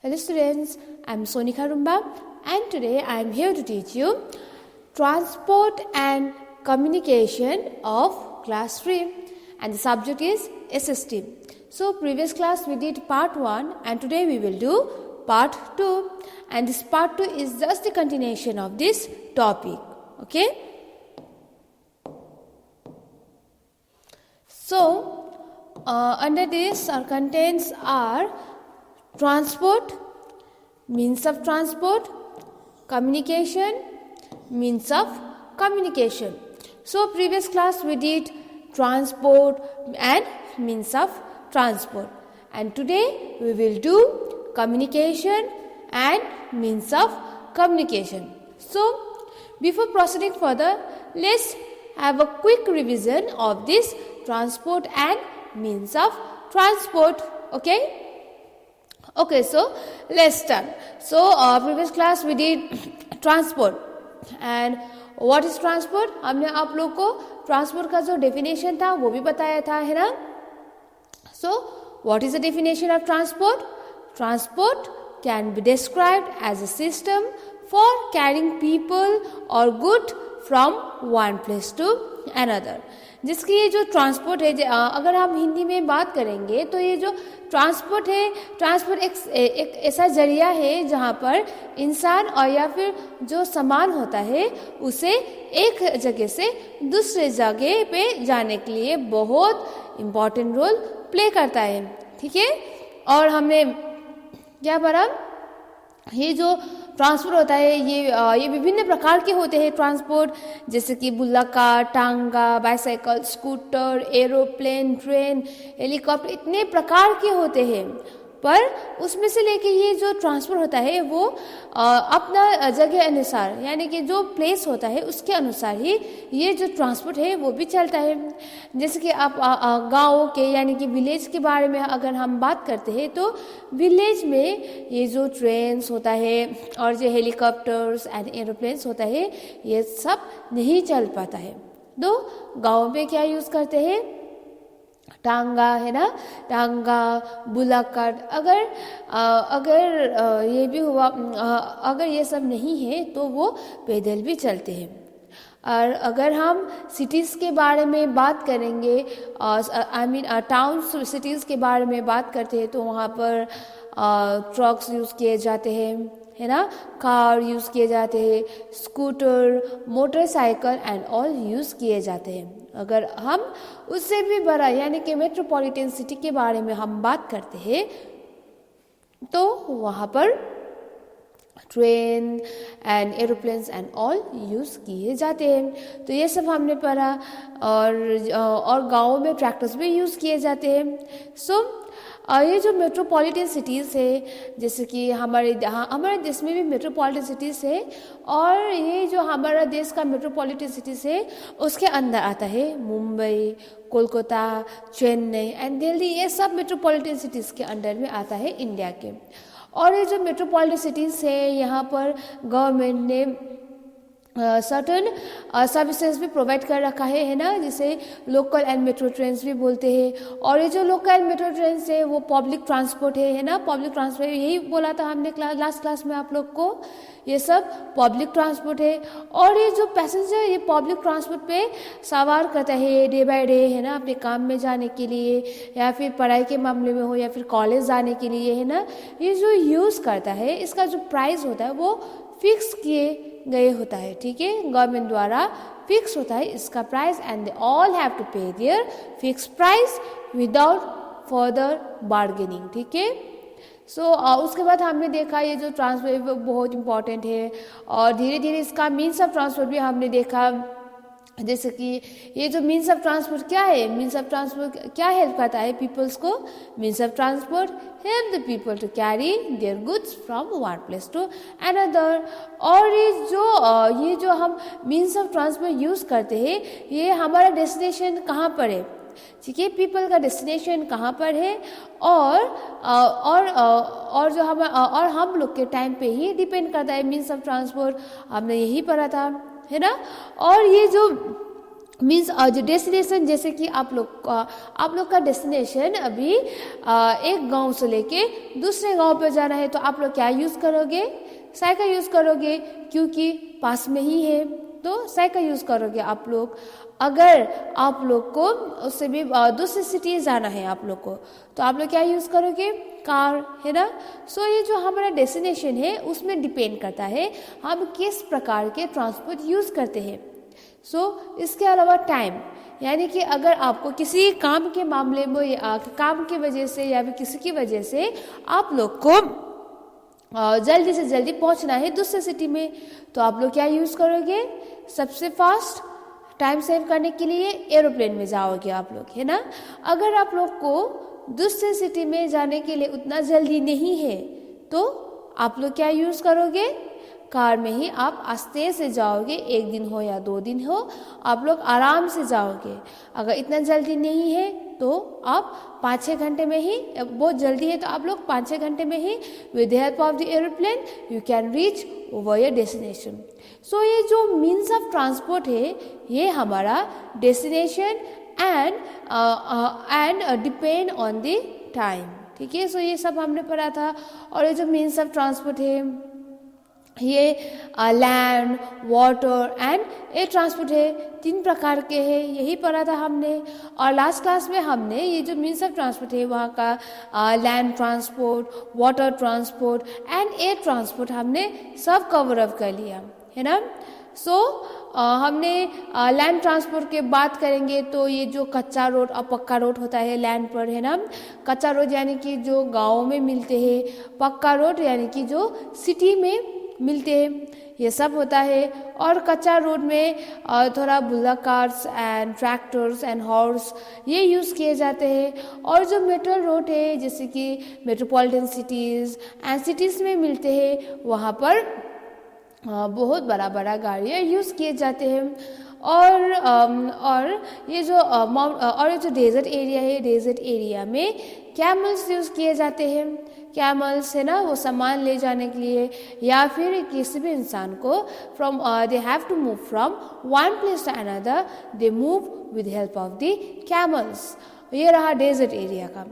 Hello students, I am Sonika Rumba and today I am here to teach you Transport and Communication of class 3 and the subject is SST. So previous class we did part 1 and today we will do part 2 and this part 2 is just the continuation of this topic. Okay. So under this our contents are transport, means of transport, communication, means of communication. So previous class we did transport and means of transport and today we will do communication and means of communication. So before proceeding further, let's have a quick revision of this transport and means of transport. Okay, so let's start. So previous class we did transport and what is transport? हमने आप लोग को transport का जो definition था वो भी बताया था, है ना? So what is the definition of transport? Transport can be described as a system for carrying people or good from one place to another. जिसकी ये जो ट्रांसपोर्ट है, अगर हम हिंदी में बात करेंगे तो ये जो ट्रांसपोर्ट है, ट्रांसपोर्ट एक ऐसा जरिया है जहाँ पर इंसान और या फिर जो सामान होता है उसे एक जगह से दूसरे जगह पे जाने के लिए बहुत इम्पोर्टेंट रोल प्ले करता है. ठीक है. और हमने क्या पढ़ा, ये जो ट्रांसपोर्ट होता है ये विभिन्न प्रकार के होते हैं ट्रांसपोर्ट, जैसे कि बुल्लका, टांगा, bicycle, scooter, aeroplane, train, helicopter, इतने प्रकार के होते हैं. पर उसमें से लेके ये जो ट्रांसपोर्ट होता है वो अपना जगह अनुसार यानी कि जो प्लेस होता है उसके अनुसार ही ये जो ट्रांसपोर्ट है वो भी चलता है. जैसे कि आप गाँव के यानी कि विलेज के बारे में अगर हम बात करते हैं तो विलेज में ये जो ट्रेन्स होता है और जो हेलीकॉप्टर्स एंड एरोप्लेन्स होता है ये सब नहीं चल पाता है. तो गाँव में क्या यूज़ करते हैं? टांगा, है ना, टांगा, बुलाकर. अगर ये भी हुआ, अगर ये सब नहीं है तो वो पैदल भी चलते हैं. और अगर हम सिटीज़ के बारे में बात करेंगे, टाउन्स सिटीज़ के बारे में बात करते हैं तो वहाँ पर ट्रक्स यूज़ किए जाते हैं, है ना, कार यूज़ किए जाते हैं, scooter, motorcycle and all use किए जाते हैं. अगर हम उससे भी बड़ा यानी कि मेट्रोपॉलिटन सिटी के बारे में हम बात करते हैं तो वहाँ पर train and aeroplanes and all use किए जाते हैं. तो ये सब हमने पढ़ा. और गाँव में ट्रैक्टर्स भी यूज़ किए जाते हैं. सो ये जो मेट्रोपॉलिटन सिटीज़ है, जैसे कि हमारे देश में भी मेट्रोपॉलिटन सिटीज़ है और ये जो हमारा देश का मेट्रोपॉलिटन सिटीज़ है उसके अंदर आता है मुंबई, कोलकाता, चेन्नई एंड दिल्ली. ये सब मेट्रोपॉलिटन सिटीज़ के अंडर में आता है इंडिया के. और ये जो मेट्रोपॉलिटन सिटीज़ है यहाँ पर गवर्नमेंट ने सर्टन सर्विसेज भी प्रोवाइड कर रखा है ना, जिसे लोकल एंड मेट्रो ट्रेन्स भी बोलते हैं. और ये जो लोकल एंड मेट्रो ट्रेन्स है वो पब्लिक ट्रांसपोर्ट है ना, पब्लिक ट्रांसपोर्ट. यही बोला था हमने लास्ट क्लास में आप लोग को, ये सब पब्लिक ट्रांसपोर्ट है. और ये जो पैसेंजर ये पब्लिक ट्रांसपोर्ट पे सवार करता है डे बाय डे, है ना, अपने काम में जाने के लिए या फिर पढ़ाई के मामले में हो या फिर कॉलेज जाने के लिए, है ना, ये जो यूज़ करता है इसका जो प्राइस होता है वो फिक्स किए गए होता है. ठीक है, गवर्नमेंट द्वारा फिक्स होता है इसका price and they all have to pay their fix price without further bargaining. ठीक है. सो उसके बाद हमने देखा ये जो ट्रांसपोर्ट बहुत इंपॉर्टेंट है और धीरे धीरे इसका मीन्स ऑफ ट्रांसपोर्ट भी हमने देखा. जैसे कि ये जो मीन्स ऑफ ट्रांसपोर्ट क्या है, मीन्स ऑफ ट्रांसपोर्ट क्या हेल्प करता है पीपल्स को? Means of transport help the people to carry their goods from one place to another. और ये जो हम मीन्स ऑफ ट्रांसपोर्ट यूज़ करते हैं ये हमारा डेस्टिनेशन कहाँ पर है? ठीक है, पीपल का डेस्टिनेशन कहाँ पर है और जो हम लोग के टाइम पे ही डिपेंड करता है मीन्स ऑफ ट्रांसपोर्ट. हमने यही पढ़ा था, है ना. और ये जो मीन्स जो डेस्टिनेशन, जैसे कि आप लोग का डेस्टिनेशन अभी एक गांव से लेके दूसरे गांव पे जाना है, तो आप लोग क्या यूज़ करोगे? साइकिल यूज़ करोगे, क्योंकि पास में ही है, तो साइकिल यूज़ करोगे आप लोग। अगर आप लोग को उससे भी दूसरी सिटी जाना है आप लोग को, तो आप लोग क्या यूज़ करोगे? कार, है ना। सो ये जो हमारा डेस्टिनेशन है उसमें डिपेंड करता है हम किस प्रकार के ट्रांसपोर्ट यूज़ करते हैं। इसके अलावा टाइम, यानी कि अगर आपको किसी काम के मामले में या काम की वजह से या फिर किसी की वजह से आप लोग को जल्दी से जल्दी पहुंचना है दूसरे सिटी में, तो आप लोग क्या यूज़ करोगे? सबसे फास्ट टाइम सेव करने के लिए एरोप्लेन में जाओगे आप लोग, है ना। अगर आप लोग को दूसरे सिटी में जाने के लिए उतना जल्दी नहीं है, तो आप लोग क्या यूज़ करोगे? कार में ही आप आस्ते से जाओगे, 1 दिन हो या 2 दिन हो, आप लोग आराम से जाओगे। अगर इतना जल्दी नहीं है तो आप 5-6 घंटे में ही, बहुत जल्दी है तो आप लोग 5-6 घंटे में ही with the help of the aeroplane you can reach over your destination. ये जो मीन्स ऑफ ट्रांसपोर्ट है, ये हमारा destination and depend on the time, ठीक है। ये सब हमने पढ़ा था। और ये जो मीन्स ऑफ ट्रांसपोर्ट है, ये land, water and air transport है, 3 प्रकार के हैं, यही पढ़ा था हमने। और लास्ट क्लास में हमने ये जो मीन्स ऑफ ट्रांसपोर्ट है वहाँ का land transport, water transport and air transport हमने सब कवर अप कर लिया, है ना। हमने लैंड ट्रांसपोर्ट के बात करेंगे तो ये जो कच्चा रोड और पक्का रोड होता है लैंड पर, है ना। कच्चा रोड यानी कि जो गाँव में मिलते हैं, पक्का रोड यानी कि जो सिटी में मिलते हैं, ये सब होता है। और कच्चा रोड में थोड़ा bullock cars and tractors and horse ये यूज़ किए जाते हैं। और जो मेट्रो रोड है, जैसे कि मेट्रोपॉलिटन सिटीज़ एंड सिटीज़ में मिलते हैं, वहाँ पर बहुत बड़ा बड़ा गाड़ियाँ यूज़ किए जाते हैं। और ये जो डेजर्ट एरिया है, डेजर्ट एरिया में कैमल्स यूज़ किए जाते हैं। कैमल्स, है ना, वो सामान ले जाने के लिए या फिर किसी भी इंसान को they have to move from one place to another, they move with help of the camels. ये रहा डेजर्ट एरिया का।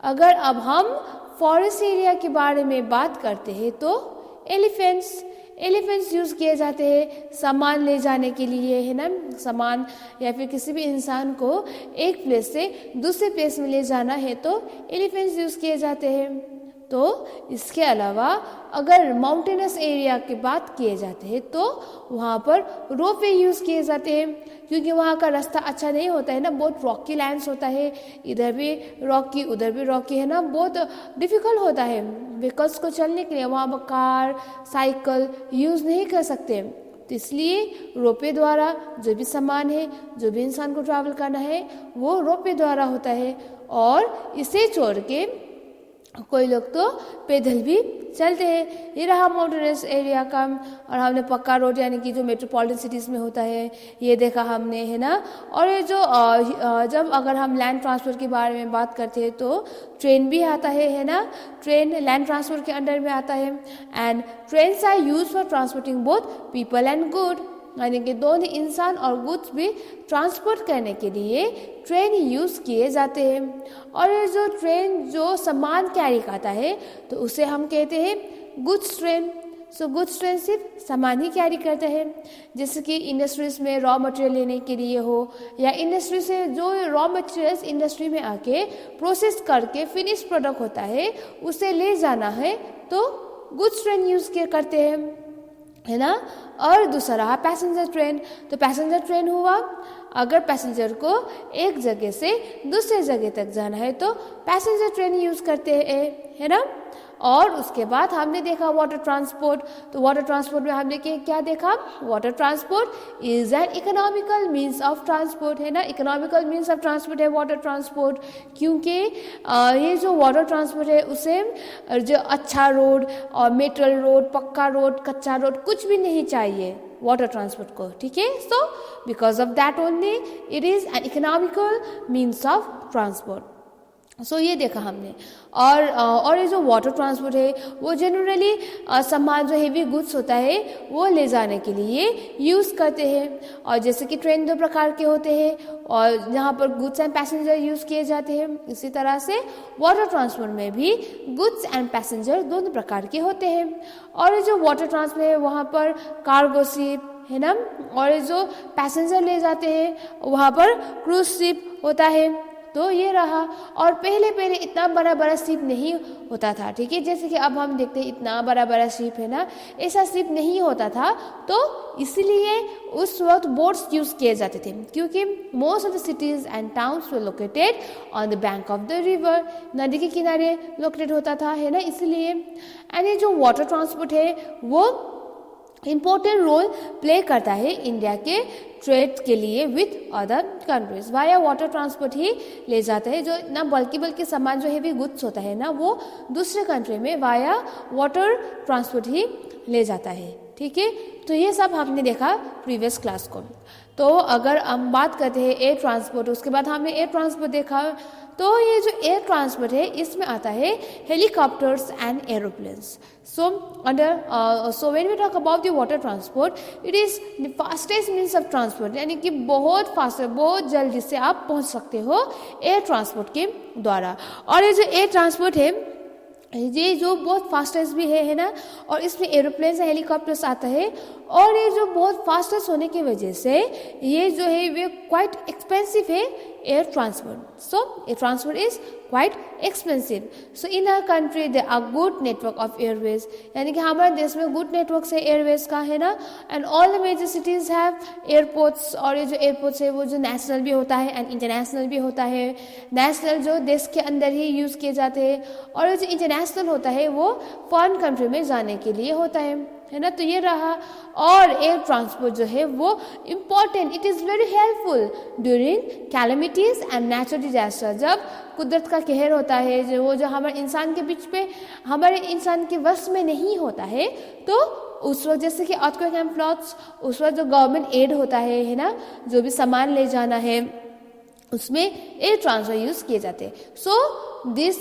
अगर अब हम फॉरेस्ट एरिया के बारे में बात करते हैं तो एलिफेंट्स यूज़ किए जाते हैं सामान ले जाने के लिए, है ना। सामान या फिर किसी भी इंसान को एक प्लेस से दूसरे प्लेस में ले जाना है तो एलिफेंट्स यूज़ किए जाते हैं। तो इसके अलावा अगर माउंटेनस एरिया की बात किए जाते हैं तो वहाँ पर रोपवे यूज़ किए जाते हैं, क्योंकि वहाँ का रास्ता अच्छा नहीं होता है ना, बहुत रॉकी लैंड्स होता है, इधर भी रॉकी उधर भी रॉकी, है ना, बहुत डिफ़िकल्ट होता है व्हीकल्स को चलने के लिए। वहाँ पर कार, साइकिल यूज़ नहीं कर सकते, तो इसलिए रोपवे द्वारा जो भी सामान है, जो भी इंसान को ट्रैवल करना है, वो रोपवे द्वारा होता है। और इसे छोड़ के कोई लोग तो पैदल भी चलते हैं। ये रहा माउंटेनस एरिया का। और हमने पक्का रोड यानी कि जो मेट्रोपॉलिटन सिटीज़ में होता है ये देखा हमने, है ना। और ये जो जब अगर हम लैंड ट्रांसपोर्ट के बारे में बात करते हैं तो ट्रेन भी आता है ना। ट्रेन लैंड ट्रांसपोर्ट के अंडर में आता है। And trains are use for transporting both people and good, यानी कि दोनों इंसान और गुड्स भी ट्रांसपोर्ट करने के लिए ट्रेन यूज़ किए जाते हैं। और ये जो ट्रेन जो सामान कैरी करता है तो उसे हम कहते हैं गुड्स ट्रेन। गुड्स ट्रेन सिर्फ सामान ही कैरी करता है, जैसे कि इंडस्ट्रीज में रॉ मटेरियल लेने के लिए हो, या इंडस्ट्री से जो रॉ मटेरियल्स इंडस्ट्री में आके प्रोसेस करके फिनिश प्रोडक्ट होता है उसे ले जाना है तो गुड्स ट्रेन यूज़ करते हैं, है ना। और दूसरा रहा पैसेंजर ट्रेन। तो पैसेंजर ट्रेन हुआ, अगर पैसेंजर को एक जगह से दूसरे जगह तक जाना है तो पैसेंजर ट्रेन यूज़ करते हैं, है ना। और उसके बाद हमने देखा वाटर ट्रांसपोर्ट। तो वाटर ट्रांसपोर्ट में हमने क्या देखा? Water transport is an economical means of transport, है ना। इकोनॉमिकल मीन्स ऑफ ट्रांसपोर्ट है वाटर ट्रांसपोर्ट, क्योंकि ये जो वाटर ट्रांसपोर्ट है उसे जो अच्छा रोड और मेटल रोड, पक्का रोड, कच्चा रोड कुछ भी नहीं चाहिए वाटर ट्रांसपोर्ट को, ठीक है। So because of that only it is an economical means of transport. So ये देखा हमने। और ये जो वाटर ट्रांसपोर्ट है वो जनरली सामान जो हेवी गुड्स होता है वो ले जाने के लिए यूज़ करते हैं। और जैसे कि ट्रेन 2 प्रकार के होते हैं और जहाँ पर गुड्स एंड पैसेंजर यूज़ किए जाते हैं, इसी तरह से वाटर ट्रांसपोर्ट में भी गुड्स एंड पैसेंजर दोनों प्रकार के होते हैं। और ये जो वाटर ट्रांसपोर्ट है वहाँ पर कार्गो शिप है ना, और ये जो पैसेंजर ले जाते हैं वहाँ पर क्रूज शिप होता है। तो ये रहा। और पहले इतना बड़ा बड़ा शिप नहीं होता था, ठीक है, जैसे कि अब हम देखते हैं इतना बड़ा बड़ा शिप है ना, ऐसा शिप नहीं होता था। तो इसलिए उस वक्त बोट्स यूज़ किए जाते थे, क्योंकि most of the cities and towns were located on the bank of the river, नदी के किनारे लोकेटेड होता था, है ना, इसलिए। एंड ये जो वाटर ट्रांसपोर्ट है वो इम्पोर्टेंट रोल प्ले करता है इंडिया के ट्रेड के लिए with other countries. Via water transport ही ले जाता है, जो ना बल्कि सामान जो हेवी गुड्स होता है ना वो दूसरे कंट्री में वाया वाटर ट्रांसपोर्ट ही ले जाता है, ठीक है। तो ये सब हमने देखा प्रीवियस क्लास को। तो अगर हम बात करते हैं एयर ट्रांसपोर्ट, उसके बाद हमने एयर ट्रांसपोर्ट देखा। तो ये जो एयर ट्रांसपोर्ट है इसमें आता है helicopters and aeroplanes. So when we talk about the water transport, it is the fastest means of transport, यानी कि बहुत फास्ट, बहुत जल्दी से आप पहुंच सकते हो एयर ट्रांसपोर्ट के द्वारा। और ये जो एयर ट्रांसपोर्ट है ये जो बहुत फास्टेस्ट भी है ना, और इसमें एरोप्लेन से हेलीकॉप्टर्स आता है। और ये जो बहुत फास्टेस्ट होने की वजह से ये जो है वे क्वाइट एक्सपेंसिव है air transport. So air transport is quite expensive. So in our country there are good network of airways, यानी कि हमारे देश में गुड नेटवर्क है एयरवेज का, है ना। And all the major cities have airports. और ये जो एयरपोर्ट्स है वो जो नेशनल भी होता है एंड इंटरनेशनल भी होता है। नेशनल जो देश के अंदर ही यूज़ किए जाते हैं, और ये जो इंटरनेशनल होता है वो फॉरेन कंट्री में जाने के लिए होता है ना। तो ये रहा। और एयर ट्रांसपोर्ट जो है वो important, it is very helpful during calamities and natural disaster. जब कुदरत का कहर होता है जो हमारे इंसान के बीच पे, हमारे इंसान के वश में नहीं होता है, तो उस वक्त जैसे कि अर्थक्वेक एंड फ्लड्स, उस वक्त जो गवर्नमेंट एड होता है ना, जो भी सामान ले जाना है उसमें एयर ट्रांसपोर्ट यूज़ किए जाते हैं। So this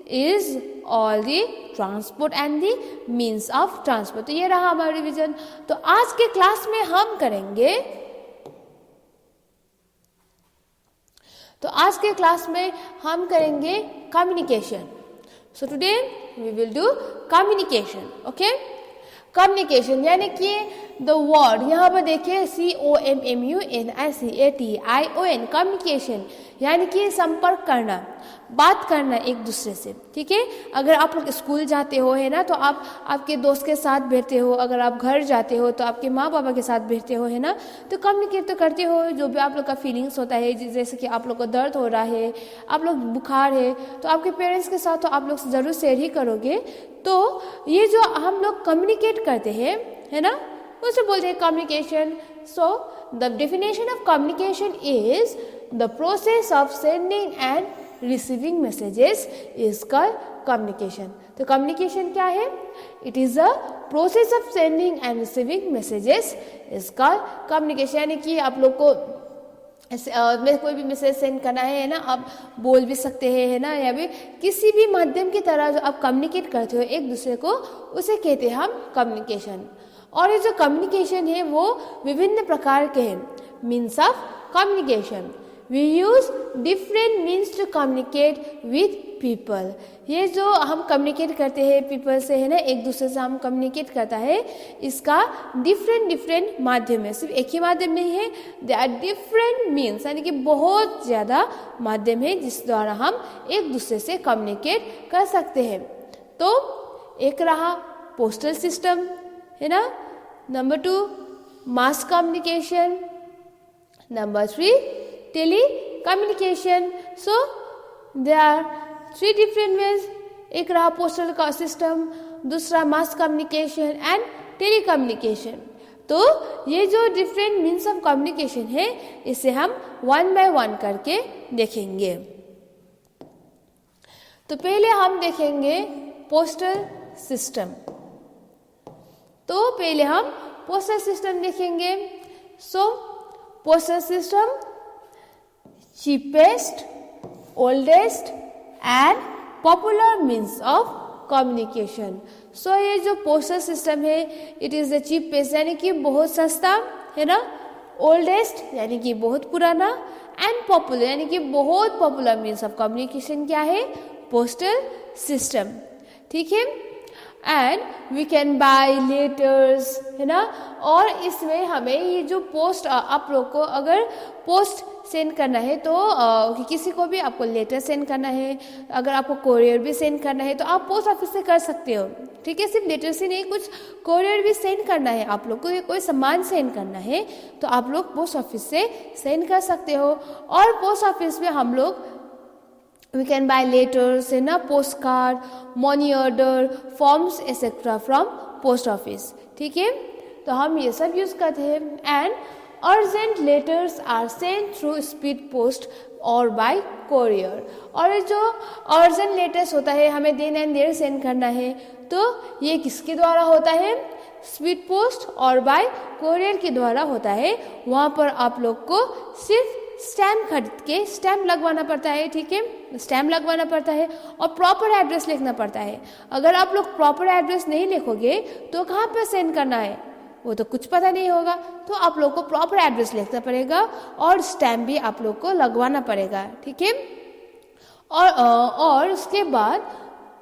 is all the transport and the means of transport. तो ये रहा हमारा रिवीजन। तो आज के क्लास में हम करेंगे, communication. So today we will do communication, okay. Communication यानी कि द वर्ड यहाँ पर देखिए COMMUNICATION, कम्युनिकेशन यानी कि संपर्क करना, बात करना एक दूसरे से, ठीक है। अगर आप लोग स्कूल जाते हो, है ना, तो आप आपके दोस्त के साथ बैठते हो। अगर आप घर जाते हो तो आपके माँ बाबा के साथ बैठते हो, है ना। तो कम्युनिकेट तो करते हो, जो भी आप लोग का फीलिंग्स होता है, जैसे कि आप लोग को दर्द हो रहा है, आप लोग बुखार है, तो आपके पेरेंट्स के साथ तो आप लोग ज़रूर शेयर ही करोगे। तो ये जो हम लोग कम्युनिकेट करते हैं, है ना, उसे बोलते हैं communication. So the definition of communication is the process of sending end receiving messages is called communication. तो कम्युनिकेशन क्या है? It is a process of sending end receiving messages is called communication. यानी कि आप लोग को में कोई भी मैसेज सेंड करना है ना, आप बोल भी सकते हैं, है ना, या भी किसी भी माध्यम की तरह जो आप कम्युनिकेट करते हो एक दूसरे को, उसे कहते हैं हम कम्युनिकेशन। और ये जो कम्युनिकेशन है वो विभिन्न प्रकार के हैं, means of communication. We use different means to communicate with people. ये जो हम कम्युनिकेट करते हैं पीपल से, है ना, एक दूसरे से हम कम्युनिकेट करता है, इसका डिफरेंट माध्यम है। सिर्फ एक ही माध्यम नहीं है, दे आर डिफरेंट मीन्स, यानी कि बहुत ज़्यादा माध्यम है जिस द्वारा हम एक दूसरे से कम्युनिकेट कर सकते हैं। तो एक रहा पोस्टल सिस्टम, है ना, number 2 mass communication, number 3 telecommunication. So there are 3 different ways. एक रहा पोस्टल का सिस्टम, दूसरा mass communication and telecommunication. तो ये जो डिफरेंट मीन्स ऑफ कम्युनिकेशन है, इसे हम 1 by 1 करके देखेंगे। तो पहले हम देखेंगे पोस्टल सिस्टम। तो पहले हम पोस्टल सिस्टम देखेंगे। So postal system cheapest, oldest and popular means of communication. So ये जो पोस्टल सिस्टम है इट इज़ द चीपेस्ट यानी कि बहुत सस्ता है ना, ओल्डेस्ट यानी कि बहुत पुराना, एंड पॉपुलर यानी कि बहुत पॉपुलर मीन्स ऑफ कम्युनिकेशन क्या है, पोस्टल सिस्टम। ठीक है, and we can buy letters है ना, और इसमें हमें ये जो पोस्ट आप लोग को अगर पोस्ट सेंड करना है तो किसी को भी आपको लेटर सेंड करना है, अगर आपको कोरियर भी सेंड करना है तो आप पोस्ट ऑफिस से कर सकते हो। ठीक है, सिर्फ लेटर से नहीं, कुछ कोरियर भी सेंड करना है आप लोग को, कोई सामान सेंड करना है तो आप लोग पोस्ट ऑफिस से सेंड कर सकते हो। और पोस्ट ऑफिस में हम लोग we can buy letters है ना, post card, money order, forms etcetera from post office. ठीक है, तो हम ये सब यूज करते हैं। And urgent letters are send through speed post और बाय कोरियर। और जो अर्जेंट लेटर्स होता है हमें देन एंड देयर सेंड करना है तो ये किसके द्वारा होता है, स्पीड पोस्ट और बाय कोरियर के द्वारा होता है। वहाँ पर आप लोग को सिर्फ स्टैम्प खरीद के स्टैम्प लगवाना पड़ता है। ठीक है, स्टैम्प लगवाना पड़ता है और प्रॉपर एड्रेस लिखना पड़ता है। अगर आप लोग प्रॉपर एड्रेस नहीं लिखोगे तो कहाँ पर सेंड करना है वो तो कुछ पता नहीं होगा, तो आप लोग को प्रॉपर एड्रेस लिखना पड़ेगा और स्टैम्प भी आप लोग को लगवाना पड़ेगा। ठीक है, और उसके बाद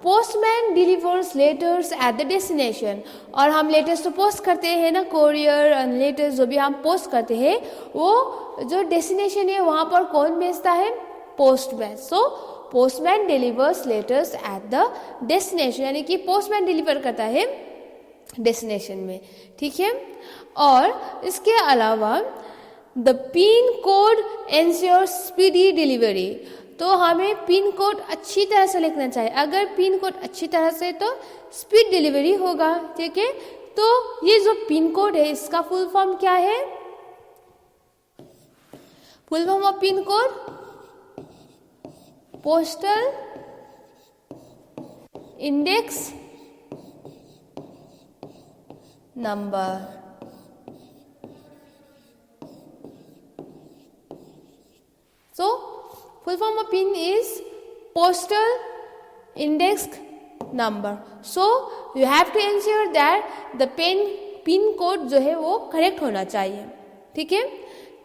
postman delivers letters at the destination. और हम लेटर्स तो पोस्ट करते हैं ना, कोरियर लेटर्स जो भी हम पोस्ट करते हैं वो जो डेस्टिनेशन है वहाँ पर कौन भेजता है, postman. So postman delivers letters at the destination यानी कि पोस्टमैन डिलीवर करता है डेस्टिनेशन में। ठीक है, और इसके अलावा the pin code ensures speedy delivery. तो हमें पिन कोड अच्छी तरह से लिखना चाहिए, अगर पिन कोड अच्छी तरह से तो स्पीड डिलीवरी होगा। ठीक है, तो ये जो पिन कोड है इसका फुल फॉर्म क्या है, full form of pin code postal index number. So full form of PIN is postal index number. So you have to ensure that the PIN code जो है वो करेक्ट होना चाहिए। ठीक है,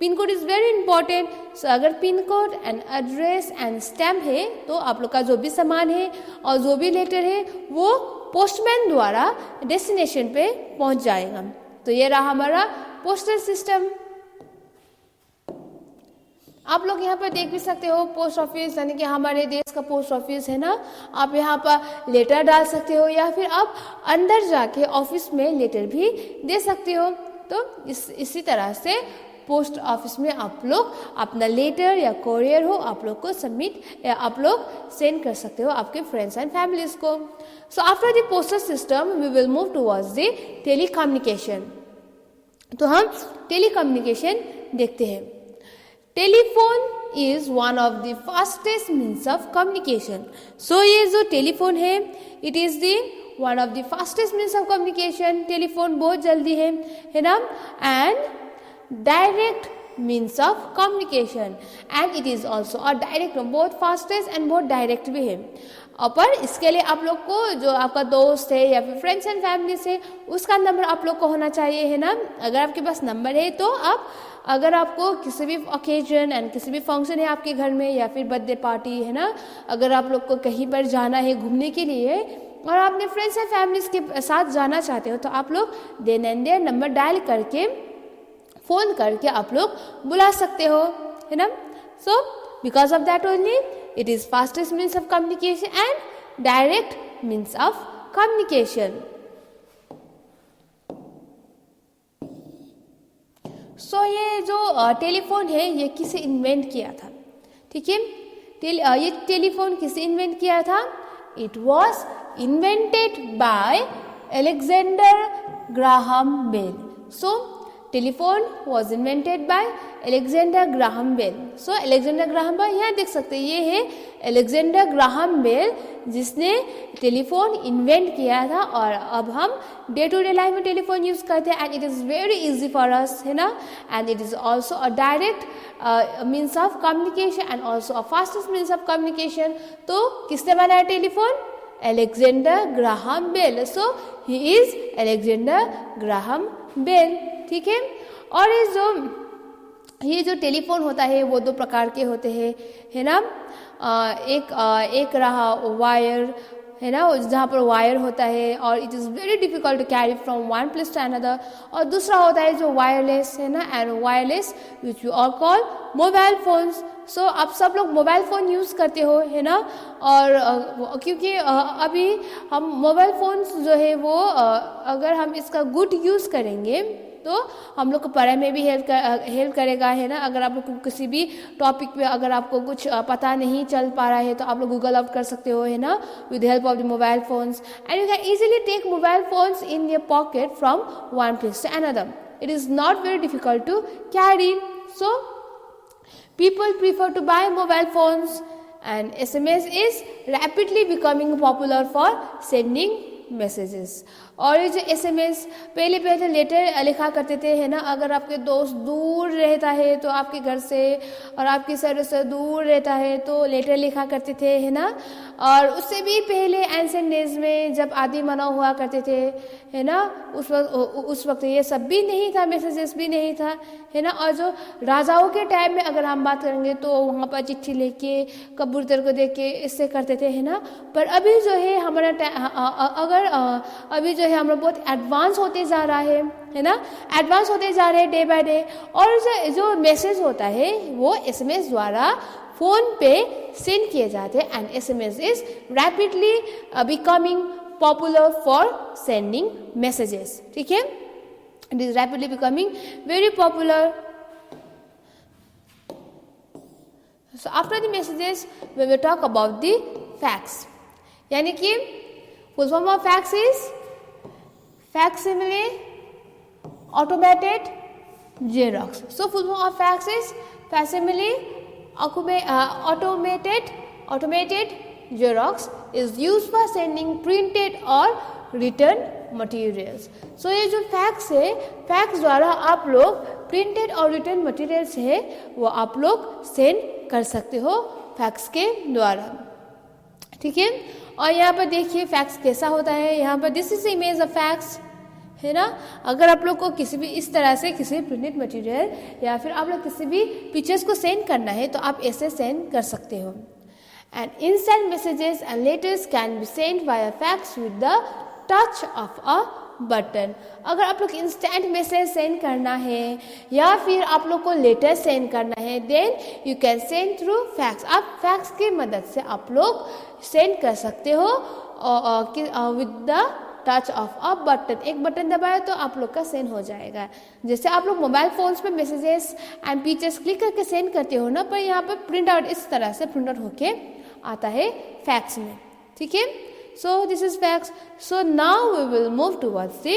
pin code is very important. So अगर pin code and address and stamp है तो आप लोग का जो भी सामान है और जो भी लेटर है वो पोस्टमैन द्वारा डेस्टिनेशन पे पहुंच जाएगा। तो ये रहा हमारा पोस्टल सिस्टम। आप लोग यहाँ पर देख भी सकते हो पोस्ट ऑफिस यानी कि हमारे देश का पोस्ट ऑफिस है ना, आप यहाँ पर लेटर डाल सकते हो या फिर आप अंदर जाके ऑफिस में लेटर भी दे सकते हो। तो इसी तरह से पोस्ट ऑफिस में आप लोग अपना लेटर या कोरियर हो आप लोग को सबमिट या आप लोग सेंड कर सकते हो आपके फ्रेंड्स एंड फैमिलीज को। So after the postal system we will move towards the telecommunication. तो हम टेलीकम्युनिकेशन देखते हैं। Telephone is one of the fastest means of communication. So ये जो टेलीफोन है it is the one of the fastest means of communication. Telephone बहुत जल्दी है ना, and direct means of communication and it is also और direct, बहुत fastest and बहुत डायरेक्ट भी है। पर इसके लिए आप लोग को जो आपका दोस्त है या फिर फ्रेंड्स एंड फैमिली से उसका नंबर आप लोग को होना चाहिए है ना। अगर आपके पास नंबर है तो आप अगर आपको किसी भी ओकेजन एंड किसी भी फंक्शन है आपके घर में या फिर बर्थडे पार्टी है ना, अगर आप लोग को कहीं पर जाना है घूमने के लिए और आप अपने फ्रेंड्स एंड फैमिलीज के साथ जाना चाहते हो तो आप लोग then and there number dial करके फोन करके आप लोग बुला सकते हो है ना। So because of that only it is fastest means of communication and direct means of communication. So ये जो टेलीफोन है ये किसे इन्वेंट किया था, ठीक है, ये टेलीफोन किसे इन्वेंट किया था, it was invented by Alexander Graham Bell. So telephone was invented by Alexander Graham Bell. So Alexander Graham Bell, यहाँ देख सकते हैं ये है अलेक्जेंडर ग्राहम बेल जिसने टेलीफोन इन्वेंट किया था, और अब हम डे टू डे लाइफ में टेलीफोन यूज़ करते हैं, and it is very easy for us, है ना, and it is also a direct means of communication and also a fastest means of communication. तो किसने बनाया telephone? Alexander Graham Bell. So he is Alexander Graham Bell, ठीक है। और ये जो टेलीफोन होता है वो दो प्रकार के होते हैं, है ना। एक रहा वायर, है ना, जहाँ पर वायर होता है और it is very difficult to carry from one place to another, और दूसरा होता है जो वायरलेस, है ना, and wireless which you all call mobile phones. So आप सब लोग मोबाइल फ़ोन यूज़ करते हो, है ना, और क्योंकि अभी हम मोबाइल फ़ोन्स जो है वो अगर हम इसका गुड यूज़ करेंगे तो हम लोग को पढ़ाई में भी हेल्प करेगा, है ना। अगर आप लोग को किसी भी टॉपिक पे अगर आपको कुछ पता नहीं चल पा रहा है तो आप लोग गूगल आउट कर सकते हो, है ना, with help of the mobile phones, and you can easily take mobile phones in your pocket from one place to another. It is not very difficult to carry. So people prefer to buy mobile phones, and SMS is rapidly becoming popular for sending messages। और ये जो SMS पहले letter लिखा करते थे, है ना, अगर आपके दोस्त दूर रहता है तो आपके घर से और आपके शहर से दूर रहता है तो लेटर लिखा करते थे, है ना। और उससे भी पहले एंशिएंट डेज में जब आदि मानव हुआ करते थे, है ना, उस वक्त ये सब भी नहीं था, मैसेजेस भी नहीं था, है ना। और जो राजाओं के टाइम में अगर हम बात करेंगे तो वहाँ पर चिट्ठी लेके कबूतर को देख के इससे करते थे, है ना। पर अभी जो है हमारा अभी जो है हम लोग बहुत एडवांस होते जा रहा है ना, एडवांस होते जा रहे हैं डे बाय डे। और जो मैसेज होता है वो SMS द्वारा फोन पे सेंड किए जाते हैं, and SMS is rapidly becoming popular for sending messages, ठीक है। It is rapidly becoming very popular. So after the messages we will talk about the fax, यानी कि full form of fax is facsimile, automated, Xerox. So full form of fax is facsimile, automated Xerox is used for sending printed or written materials. So ये जो fax है, fax द्वारा आप लोग printed और written materials है वो आप लोग सेंड कर सकते हो फैक्स के द्वारा, ठीक है। और यहाँ पर देखिए फैक्स कैसा होता है, यहाँ पर this is image of fax, है ना। अगर आप लोग को किसी भी इस तरह से किसी भी प्रिंटेड मटेरियल या फिर आप लोग किसी भी पिक्चर्स को सेंड करना है तो आप ऐसे सेंड कर सकते हो। And instant messages and letters can be send via fax with the touch of a button. अगर आप लोग इंस्टेंट मैसेज सेंड करना है या फिर आप लोग को लेटर सेंड करना है then you can send through fax. आप फैक्स की मदद से आप लोग सेंड कर सकते हो with the touch of a button. एक बटन दबाए तो आप लोग का सेंड हो जाएगा। जैसे आप लोग मोबाइल फोन्स पे मैसेजेस एंड पिक्चर्स क्लिक करके सेंड करते हो ना, पर यहाँ पर प्रिंट आउट इस तरह से प्रिंट आउट होके आता है फैक्स में, ठीक है। So this is fax. So now we will move towards the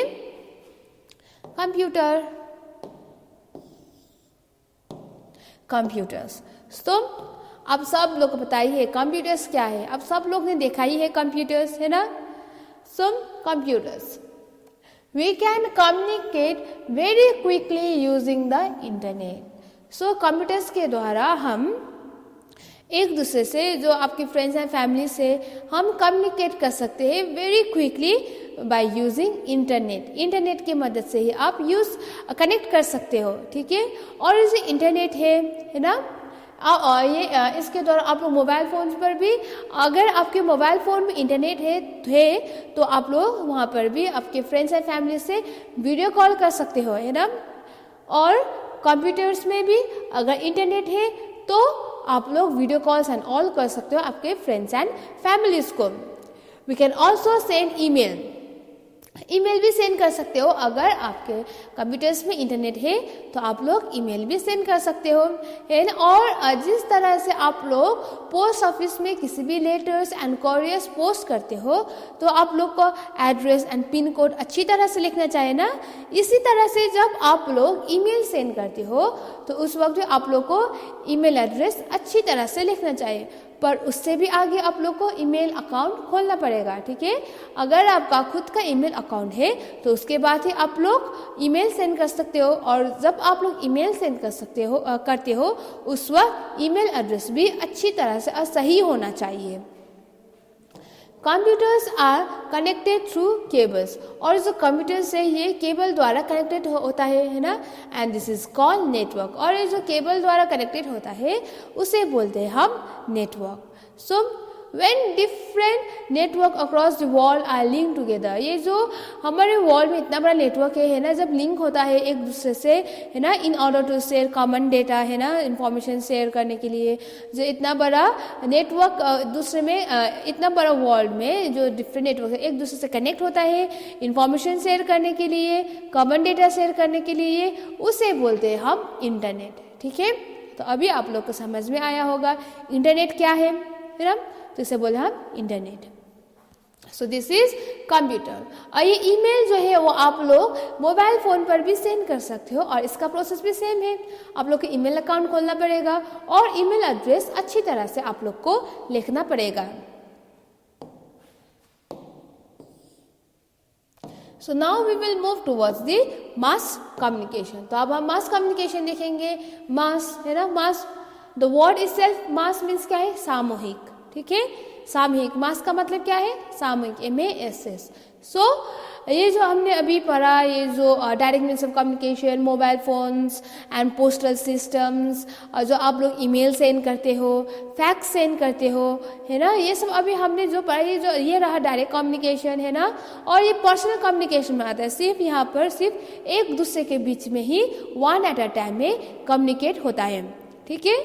computer. Computers. So अब सब लोग को बताइए कंप्यूटर्स क्या है। अब सब लोग ने देखा ही है कंप्यूटर्स, है ना। So computers. We can communicate very quickly using the internet. So computers के द्वारा हम एक दूसरे से जो आपके फ्रेंड्स एंड फैमिली से हम कम्युनिकेट कर सकते हैं very quickly by using internet. Internet की मदद से ही आप कनेक्ट कर सकते हो, ठीक है। और जैसे इंटरनेट है ना, ये इसके द्वारा आप लोग मोबाइल फ़ोन पर भी, अगर आपके मोबाइल फ़ोन में इंटरनेट है तो आप लोग वहाँ पर भी आपके फ्रेंड्स एंड फैमिली से वीडियो कॉल कर सकते हो, है ना। और कंप्यूटर्स में भी अगर इंटरनेट है तो आप लोग वीडियो कॉल्स एंड ऑल कर सकते हो आपके फ्रेंड्स एंड फैमिलीज को। We can also send email. Email भी सेंड कर सकते हो। अगर आपके कंप्यूटर्स में इंटरनेट है तो आप लोग ईमेल भी सेंड कर सकते हो, है ना। और जिस तरह से आप लोग पोस्ट ऑफिस में किसी भी लेटर्स एंड कॉरियर्स पोस्ट करते हो तो आप लोग को एड्रेस एंड पिन कोड अच्छी तरह से लिखना चाहिए ना। इसी तरह से जब आप लोग ईमेल सेंड करते हो तो उस वक्त आप लोग को ईमेल एड्रेस अच्छी तरह से लिखना चाहिए। पर उससे भी आगे आप लोग को ईमेल अकाउंट खोलना पड़ेगा, ठीक है। अगर आपका खुद का ईमेल अकाउंट है तो उसके बाद ही आप लोग ईमेल सेंड कर सकते हो। और जब आप लोग ईमेल सेंड करते हो उस वक्त ईमेल एड्रेस भी अच्छी तरह से सही होना चाहिए। Computers are connected through cables, और जो कंप्यूटर्स है ये केबल द्वारा कनेक्टेड होता है ना, and this is called network. और ये जो केबल द्वारा कनेक्टेड होता है उसे बोलते हैं हम network. So when different network across the world are link together, ये जो हमारे वर्ल्ड में इतना बड़ा नेटवर्क है ना, जब लिंक होता है एक दूसरे से, है ना, in order to share common data, है ना, इंफॉर्मेशन शेयर करने के लिए, जो इतना बड़ा नेटवर्क दूसरे में इतना बड़ा वर्ल्ड में जो डिफरेंट नेटवर्क है एक दूसरे से कनेक्ट होता है इंफॉर्मेशन शेयर करने के लिए, कॉमन डेटा शेयर करने के लिए, उसे बोलते हैं हम इंटरनेट, ठीक है। तो अभी आप लोग को समझ में आया होगा इंटरनेट क्या है, फिर हम तो इसे बोले हम internet. So this is computer. और ये ईमेल जो है वो आप लोग मोबाइल फ़ोन पर भी सेंड कर सकते हो और इसका प्रोसेस भी सेम है। आप लोग को ईमेल अकाउंट खोलना पड़ेगा और ईमेल एड्रेस अच्छी तरह से आप लोग को लिखना पड़ेगा। So now we will move towards the mass communication. तो अब हम मास कम्युनिकेशन देखेंगे। मास, है ना, mass, the word itself mass means क्या है, सामूहिक, ठीक है। सामूहिक, मास का मतलब क्या है, सामूहिक, MASS। सो ये जो हमने अभी पढ़ा, ये जो direct means of communication, mobile phones and postal systems, और जो आप लोग ईमेल सेंड करते हो, फैक्स सेंड करते हो, है ना, ये सब अभी हमने जो पढ़ा, ये रहा डायरेक्ट कम्युनिकेशन, है ना। और ये पर्सनल कम्युनिकेशन में आता है, सिर्फ यहाँ पर सिर्फ एक दूसरे के बीच में ही वन एट अ टाइम में कम्युनिकेट होता है, ठीक है।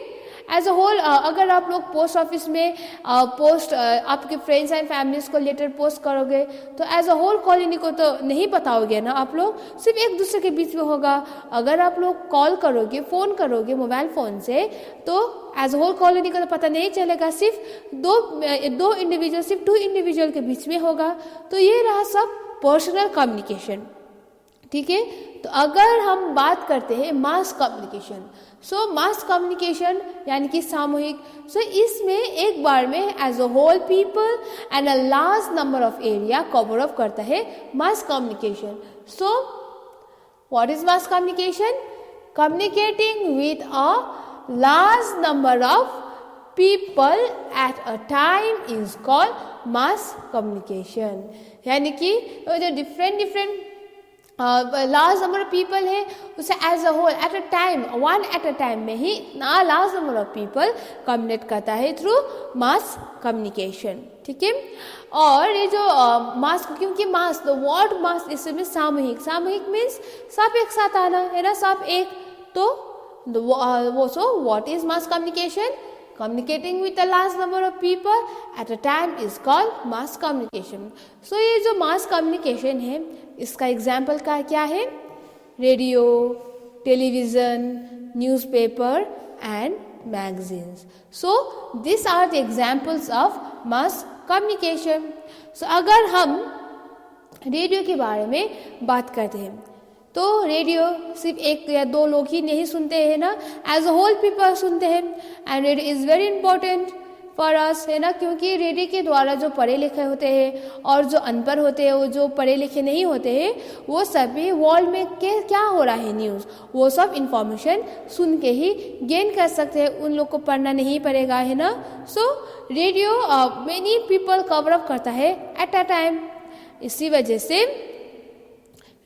एज अ होल अगर आप लोग पोस्ट ऑफिस में आपके फ्रेंड्स एंड फैमिलीज को लेटर पोस्ट करोगे तो एज अ होल कॉलोनी को तो नहीं बताओगे ना आप लोग, सिर्फ एक दूसरे के बीच में होगा। अगर आप लोग कॉल करोगे, फ़ोन करोगे मोबाइल फ़ोन से, तो एज अ होल कॉलोनी को तो पता नहीं चलेगा, सिर्फ दो इंडिविजुअल, सिर्फ 2 इंडिविजुअल के बीच में होगा। तो ये रहा सब पर्सनल कम्युनिकेशन, ठीक है। तो अगर हम बात करते हैं मास कम्युनिकेशन, सो मास कम्युनिकेशन यानी कि सामूहिक, सो इसमें एक बार में as a whole people and a large number of area cover up करता है mass communication. So what is mass communication? Communicating with a large number of people at a time is called mass communication. यानी कि जो different large number of people है उसे as a whole at a time, one at a time में ही ना large number of people communicate करता है थ्रू मास कम्युनिकेशन, ठीक है। और ये जो मास, क्योंकि मास, द वर्ड मास इसमें सामूहिक, सामूहिक मीन्स सब एक साथ आना, है ना, सब एक। तो वो सो what is mass communication? Communicating with a large number of people at a time is called mass communication. So ये जो mass communication है इसका एग्जाम्पल क्या है? Radio, television, newspaper and magazines. So this are the examples of mass communication. So अगर हम radio के बारे में बात करते हैं तो रेडियो सिर्फ 1 या 2 लोग ही नहीं सुनते हैं ना, एज अ होल पीपल सुनते हैं। And radio is very important for us, है ना, क्योंकि रेडियो के द्वारा जो पढ़े लिखे होते हैं और जो अनपढ़ होते हैं, वो जो पढ़े लिखे नहीं होते हैं, वो सभी वर्ल्ड में क्या हो रहा है न्यूज़, वो सब इंफॉर्मेशन सुन के ही गेन कर सकते हैं, उन लोग को पढ़ना नहीं पड़ेगा, है ना। So radio many people cover up करता है एट अ टाइम। इसी वजह से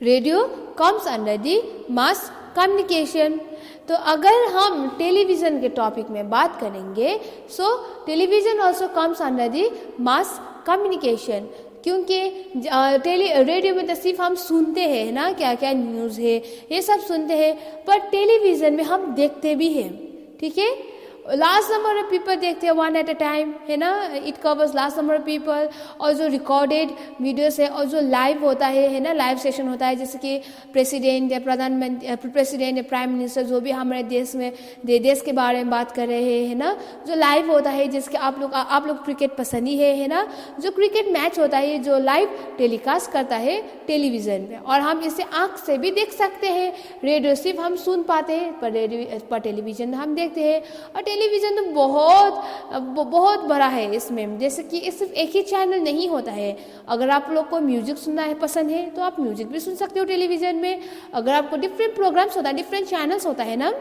radio comes under the mass communication. तो अगर हम टेलीविज़न के टॉपिक में बात करेंगे, so television also comes under the mass communication, क्योंकि रेडियो में तो सिर्फ हम सुनते हैं ना, क्या क्या न्यूज़ है ये सब सुनते हैं, पर टेलीविज़न में हम देखते भी हैं, ठीक है। लार्ज नंबर ऑफ पीपल देखते हैं, वन एट अ टाइम, है ना. It covers large number of people. और जो रिकॉर्डेड वीडियोस है और जो लाइव होता है ना, लाइव सेशन होता है, जैसे कि प्रेसिडेंट या प्रधानमंत्री, प्रेसिडेंट या प्राइम मिनिस्टर, जो भी हमारे देश में देश के बारे में बात कर रहे हैं, है ना, जो लाइव होता है, जिसके आप लोग क्रिकेट पसंद ही है ना, जो क्रिकेट मैच होता है जो लाइव टेलीकास्ट करता है टेलीविज़न में, और हम इसे आँख से भी देख सकते हैं. रेडियो सिर्फ हम सुन पाते हैं, पर टेलीविज़न हम देखते हैं. और टेलीविज़न तो बहुत बड़ा है. इसमें जैसे कि सिर्फ एक ही चैनल नहीं होता है. अगर आप लोग को म्यूजिक सुनना है पसंद है तो आप म्यूजिक भी सुन सकते हो टेलीविज़न में. अगर आपको डिफरेंट प्रोग्राम्स होता है, डिफरेंट चैनल्स होता है ना,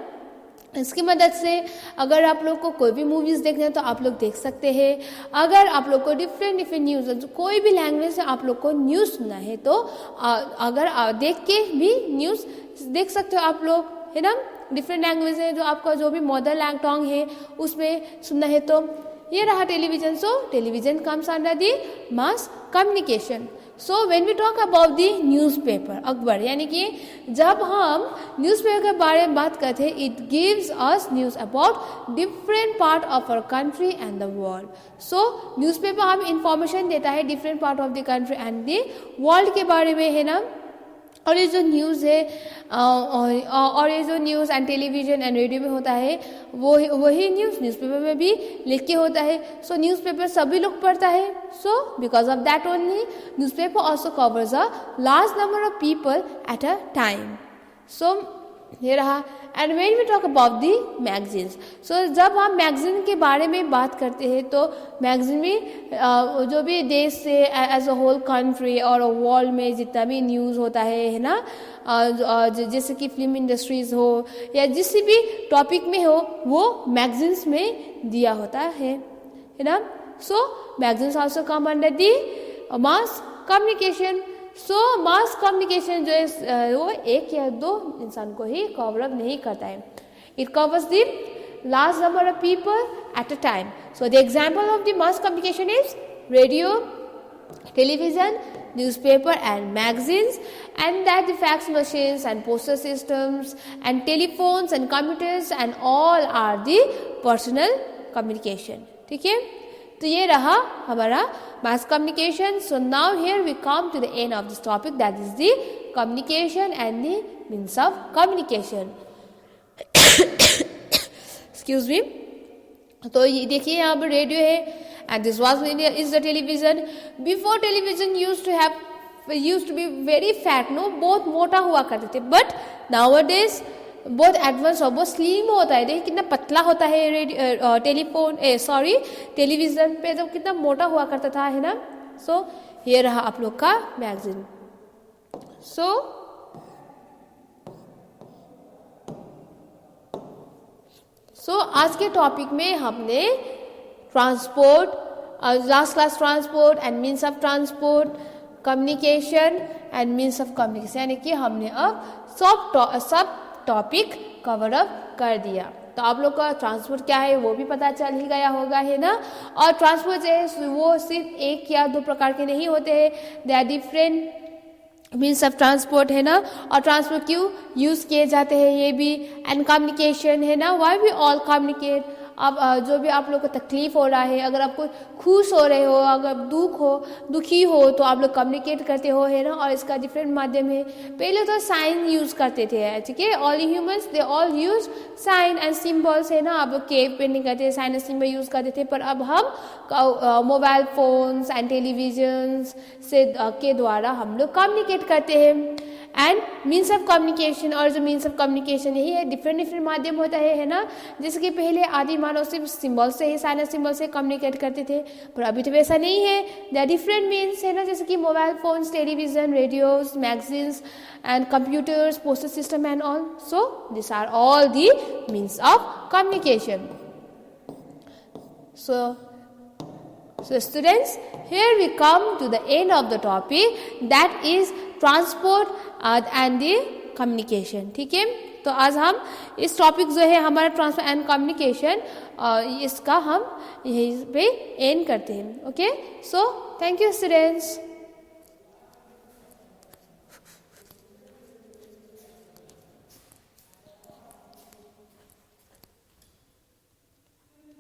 इसकी मदद से अगर आप लोग को कोई भी मूवीज़ देखना है तो आप लोग देख सकते हैं. अगर आप लोग को डिफरेंट न्यूज़, कोई भी लैंग्वेज से आप लोग को न्यूज़ सुनना है तो अगर देख के भी न्यूज़ देख सकते हो आप लोग, है ना. डिफरेंट लैंग्वेज है, जो आपका जो भी मदर टंग है उसमें सुनना है तो ये रहा television. So television comes under the mass communication. So when we talk about the newspaper, अखबार, यानी कि जब हम न्यूज़पेपर के बारे में बात करते हैं, it gives us news about different part of our country and the world. So newspaper हमें इंफॉर्मेशन देता है different part of the country and the world के बारे में, है ना. और ये जो न्यूज़ है और ये जो news and television and radio में होता है वही न्यूज़पेपर में भी लिख के होता है. सो न्यूज़पेपर सभी लोग पढ़ता है. So because of that only newspaper also covers a large number of people at a time. So ये रहा. And when we talk about the magazines, so जब हम मैगजीन के बारे में बात करते हैं तो मैगजीन में जो भी देश से एज अ होल कंट्री और वर्ल्ड में जितना भी न्यूज़ होता है ना, जैसे कि फिल्म इंडस्ट्रीज़ हो या जिस भी टॉपिक में हो, वो मैगजीन्स में दिया होता है ना. So magazines also come under the mass communication. So mass communication जो है वो एक या दो इंसान को ही कवर अप नहीं करता है. It covers the large number of people at a time. So the example of the mass communication is radio, television, newspaper and magazines, and that the fax machines and postal systems and telephones and computers and all are the personal communication. ठीक है, तो ये रहा हमारा mass communication. So now here we come to the end of this topic, that is the communication and the means of communication. Excuse me. तो ये देखिए यहाँ पर रेडियो है, and this was is the television. Before television used to be very fat, no, बहुत मोटा हुआ करते थे, but nowadays बहुत एडवांस और बहुत स्लिम होता है. देखिए कितना पतला होता है टेलीविज़न पे जब कितना मोटा हुआ करता था, है ना. सो ये रहा आप लोग का मैगजीन. सो आज के टॉपिक में हमने transport, last class transport and means of transport, communication and means of communication, यानी कि हमने अब सब टॉपिक कवर अप कर दिया. तो आप लोग का ट्रांसपोर्ट क्या है वो भी पता चल ही गया होगा, है ना. और ट्रांसपोर्ट जो है वो सिर्फ एक या दो प्रकार के नहीं होते हैं, they are different means of transport, है ना. और ट्रांसपोर्ट क्यों यूज़ किए जाते हैं ये भी, एंड कम्युनिकेशन, है ना, वाई वी ऑल कम्युनिकेट. अब जो भी आप लोग को तकलीफ हो रहा है, अगर आपको खुश हो रहे हो, अगर दुखी हो तो आप लोग कम्युनिकेट करते हो, है ना. और इसका डिफरेंट माध्यम है. पहले तो साइन यूज़ करते थे, ठीक है, all humans they all use sign and symbols, है ना. आप लोग केव पेंटिंग करते थे, साइन एंड सिम्बल यूज़ करते थे, पर अब हम मोबाइल फोन्स एंड टेलीविजन से के द्वारा हम लोग कम्युनिकेट करते हैं. एंड मीन्स ऑफ कम्युनिकेशन, और जो मीन्स ऑफ कम्युनिकेशन यही है, डिफरेंट माध्यम होता है ना. जैसे कि पहले आदि मानव सिर्फ सिंबल से ही, साइन एंड सिंबल से कम्युनिकेट करते थे, पर अभी तो वैसा नहीं है. दे आर डिफरेंट मीन्स, है ना, जैसे कि mobile phones, television, radios, magazines and computers, postal system and all. So this are all the means of communication. So students, here we come to the end of the topic, that is transport and the communication. ठीक है, तो आज हम इस topic जो है हमारा transport and communication, इसका हम यहीं पे एंड करते हैं. Okay, so thank you students.